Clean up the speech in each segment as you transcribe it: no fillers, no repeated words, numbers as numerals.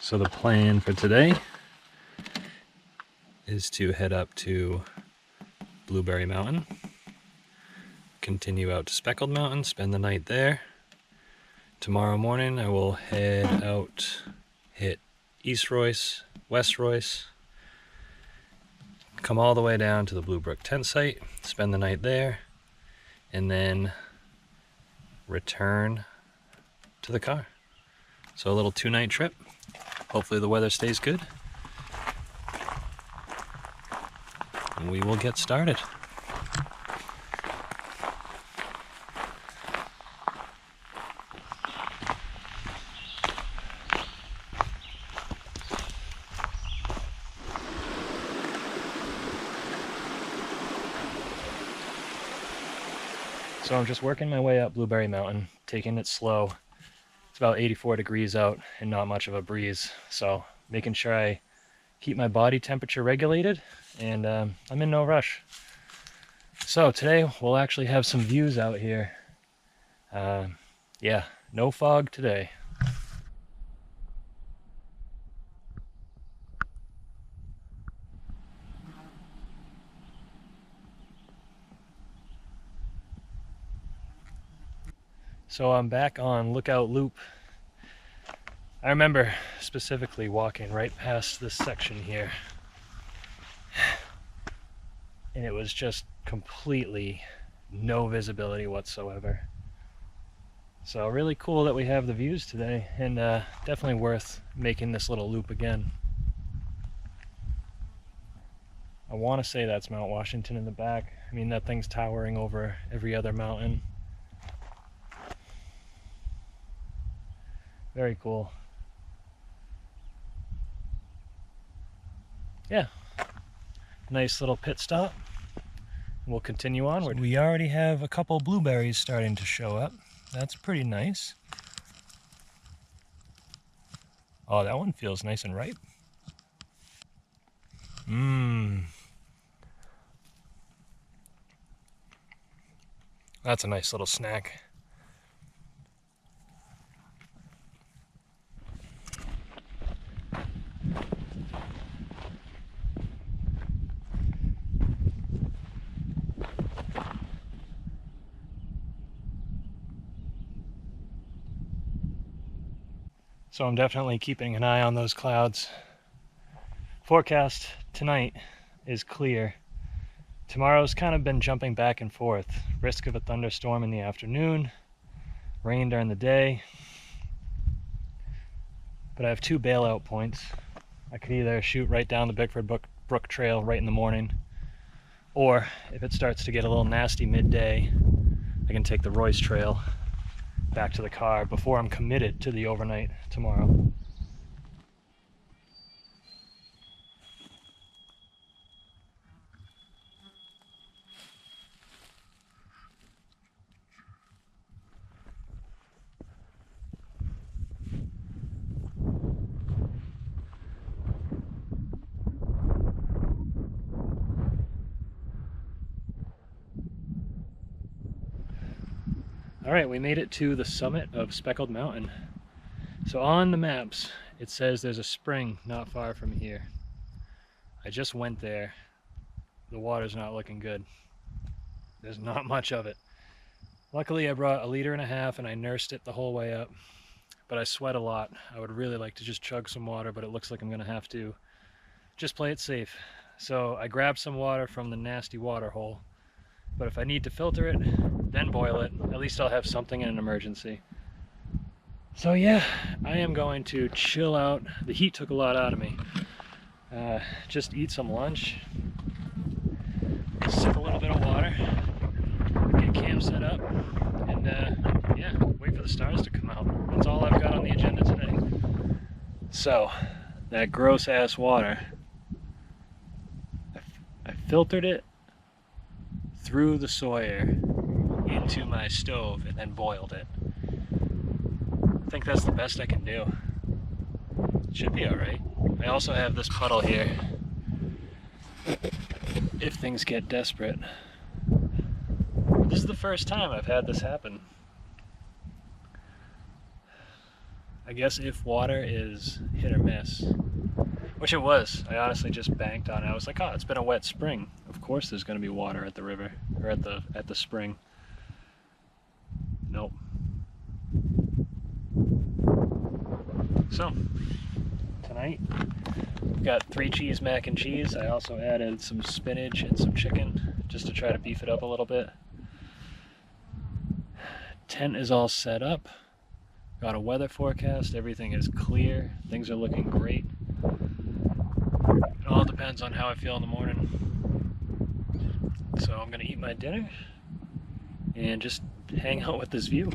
So the plan for today is to head up to Blueberry Mountain, continue out to Speckled Mountain, spend the night there. Tomorrow morning I will head out, hit East Royce, West Royce, come all the way down to the Blue Brook tent site, spend the night there, and then return to the car. So a little 2-night trip. Hopefully the weather stays good. And we will get started. So I'm just working my way up Blueberry Mountain, taking it slow. It's about 84 degrees out and not much of a breeze. So making sure I keep my body temperature regulated, and I'm in no rush. So today we'll actually have some views out here. Yeah, no fog today. So I'm back on Lookout Loop. I remember specifically walking right past this section here, and it was just completely no visibility whatsoever. So really cool that we have the views today, and definitely worth making this little loop again. I want to say that's Mount Washington in the back. I mean, that thing's towering over every other mountain. Very cool. Yeah, nice little pit stop. We'll continue onward. So we already have a couple blueberries starting to show up. That's pretty nice. Oh, that one feels nice and ripe. That's a nice little snack. So I'm definitely keeping an eye on those clouds. Forecast tonight is clear. Tomorrow's kind of been jumping back and forth. Risk of a thunderstorm in the afternoon, rain during the day. But I have 2 bailout points. I could either shoot right down the Bickford Brook Trail right in the morning, or if it starts to get a little nasty midday, I can take the Royce Trail back to the car before I'm committed to the overnight tomorrow. All right, we made it to the summit of Speckled Mountain. So on the maps, it says there's a spring not far from here. I just went there. The water's not looking good. There's not much of it. Luckily, I brought 1.5 liters and I nursed it the whole way up, but I sweat a lot. I would really like to just chug some water, but it looks like I'm gonna have to just play it safe. So I grabbed some water from the nasty water hole, but if I need to filter it, then boil it, at least I'll have something in an emergency. So yeah, I am going to chill out. The heat took a lot out of me. Just eat some lunch, sip a little bit of water, get camp set up, and yeah, wait for the stars to come out. That's all I've got on the agenda today. So, that gross ass water, I filtered it through the Sawyer into my stove and then boiled it. I think that's the best I can do. It should be alright. I also have this puddle here if things get desperate. This is the first time I've had this happen. I guess if water is hit or miss, which it was, I honestly just banked on it. I was like, oh, it's been a wet spring. Of course there's gonna be water at the river, or at the spring. Nope. So, tonight, we've got 3 cheese mac and cheese. I also added some spinach and some chicken, just to try to beef it up a little bit. Tent is all set up. Got a weather forecast, everything is clear, things are looking great. It all depends on how I feel in the morning. So I'm gonna eat my dinner and just hang out with this view.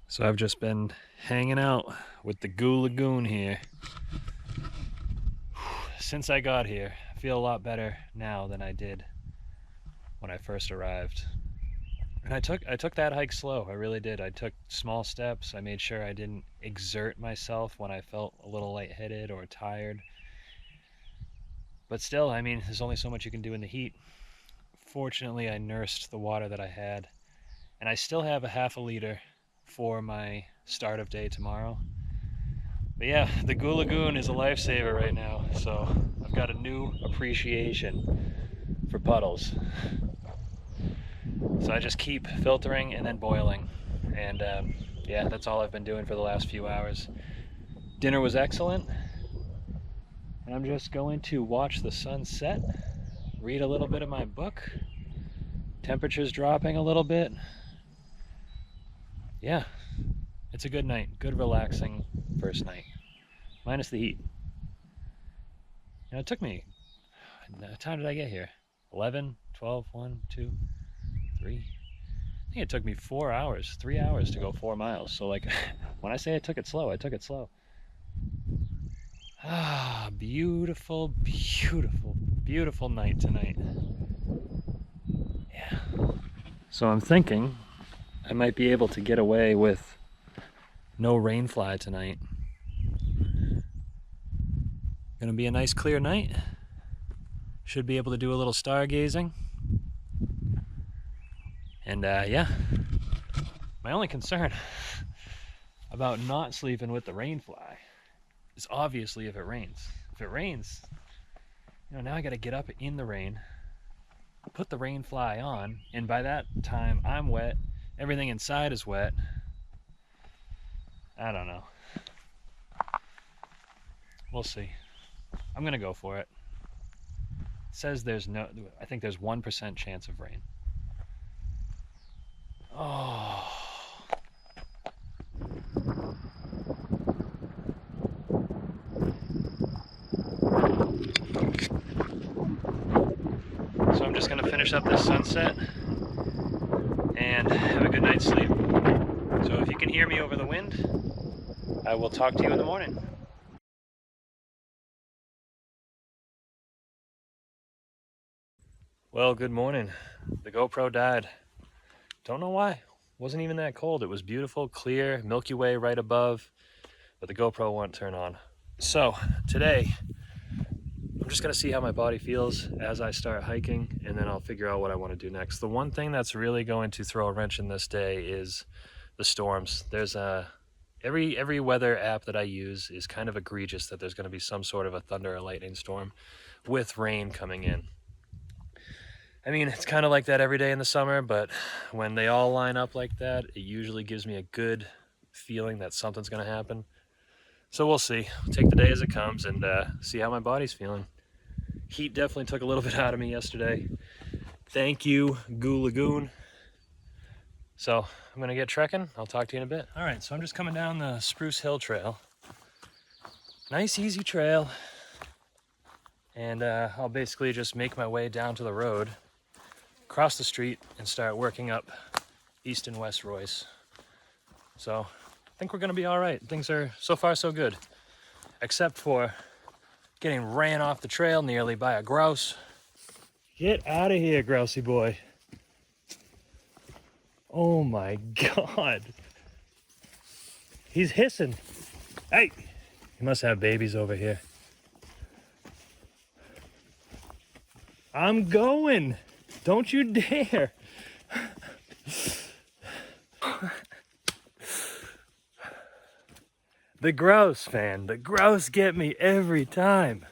So I've just been hanging out with the Goo Lagoon here. Since I got here, I feel a lot better now than I did when I first arrived. And I took that hike slow, I really did. I took small steps. I made sure I didn't exert myself when I felt a little lightheaded or tired. But still, I mean, there's only so much you can do in the heat. Fortunately, I nursed the water that I had, and I still have a half a liter for my start of day tomorrow. But yeah, the Goo Lagoon is a lifesaver right now, so I've got a new appreciation for puddles. So I just keep filtering and then boiling, and yeah, that's all I've been doing for the last few hours. Dinner was excellent, and I'm just going to watch the sun set, read a little bit of my book. Temperature's dropping a little bit. Yeah, it's a good night, good relaxing first night, minus the heat. You know, it took me, what time did I get here? 11, 12, 1, 2, 3. I think it took me 4 hours, 3 hours to go 4 miles. So like, when I say I took it slow, I took it slow. Ah, beautiful, beautiful, beautiful night tonight. Yeah. So I'm thinking I might be able to get away with no rainfly tonight. Gonna be a nice clear night. Should be able to do a little stargazing. And yeah, my only concern about not sleeping with the rainfly is obviously if it rains. If it rains, you know, now I gotta get up in the rain, put the rainfly on, and by that time I'm wet, everything inside is wet. I don't know. We'll see. I'm gonna go for it. It says there's no, I think there's 1% chance of rain. Oh. So I'm just gonna finish up this sunset and have a good night's sleep. So if you can hear me over the wind, I will talk to you in the morning. Well, good morning. The GoPro died. Don't know why. Wasn't even that cold. It was beautiful, clear, Milky Way right above, but the GoPro won't turn on. So today, I'm just gonna see how my body feels as I start hiking, and then I'll figure out what I want to do next. The one thing that's really going to throw a wrench in this day is the storms. There's every weather app that I use is kind of egregious that there's going to be some sort of a thunder or lightning storm with rain coming in. I mean, it's kind of like that every day in the summer, but when they all line up like that, it usually gives me a good feeling that something's going to happen. So we'll see. We'll take the day as it comes and see how my body's feeling. Heat definitely took a little bit out of me yesterday. Thank you, Goo Lagoon. So I'm gonna get trekking. I'll talk to you in a bit. All right, so I'm just coming down the Spruce Hill Trail. Nice, easy trail. And I'll basically just make my way down to the road, cross the street, and start working up East and West Royce. So I think we're gonna be all right. Things are so far so good, except for getting ran off the trail nearly by a grouse. Get out of here, grousey boy. Oh my God. He's hissing. Hey, he must have babies over here. I'm going. Don't you dare. The grouse, fan. The grouse get me every time.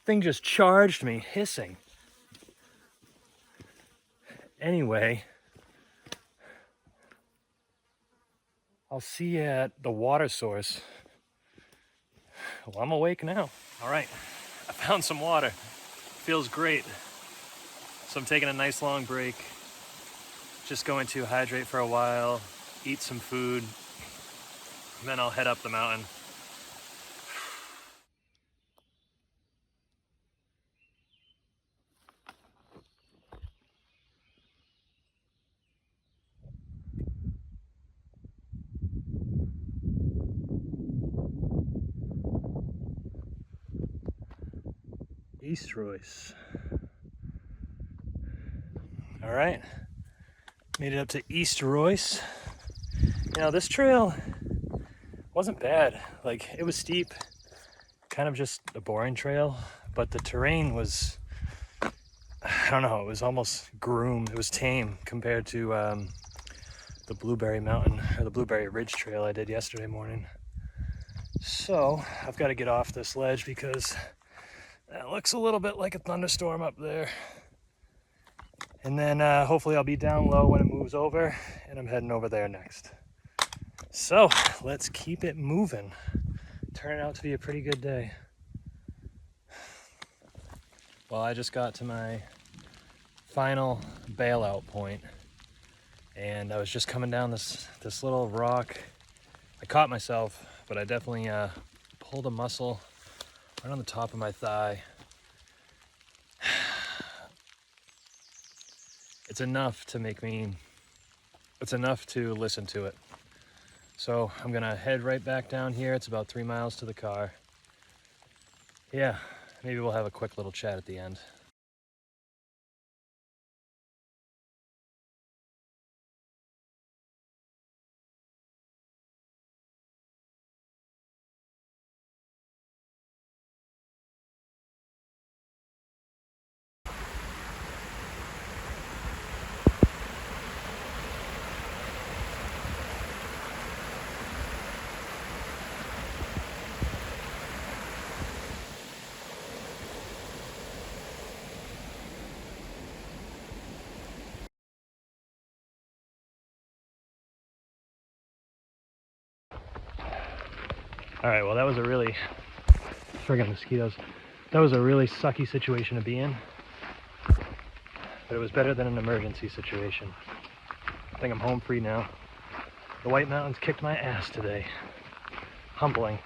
Thing just charged me, hissing. Anyway, I'll see you at the water source. Well, I'm awake now. All right, I found some water. Feels great. So I'm taking a nice long break. Just going to hydrate for a while, eat some food, and then I'll head up the mountain. East Royce. All right, made it up to East Royce. You know, this trail wasn't bad. Like, it was steep, kind of just a boring trail, but the terrain was, I don't know, it was almost groomed. It was tame compared to the Blueberry Mountain or the Blueberry Ridge Trail I did yesterday morning. So I've got to get off this ledge because that looks a little bit like a thunderstorm up there. And then hopefully I'll be down low when it moves over, and I'm heading over there next. So let's keep it moving. Turning out to be a pretty good day. Well, I just got to my final bailout point, and I was just coming down this little rock. I caught myself, but I definitely pulled a muscle right on the top of my thigh. It's enough to it's enough to listen to it. So I'm gonna head right back down here. It's about 3 miles to the car. Yeah, maybe we'll have a quick little chat at the end. All right, well, that was a really, friggin' mosquitoes. That was a really sucky situation to be in, but it was better than an emergency situation. I think I'm home free now. The White Mountains kicked my ass today. Humbling.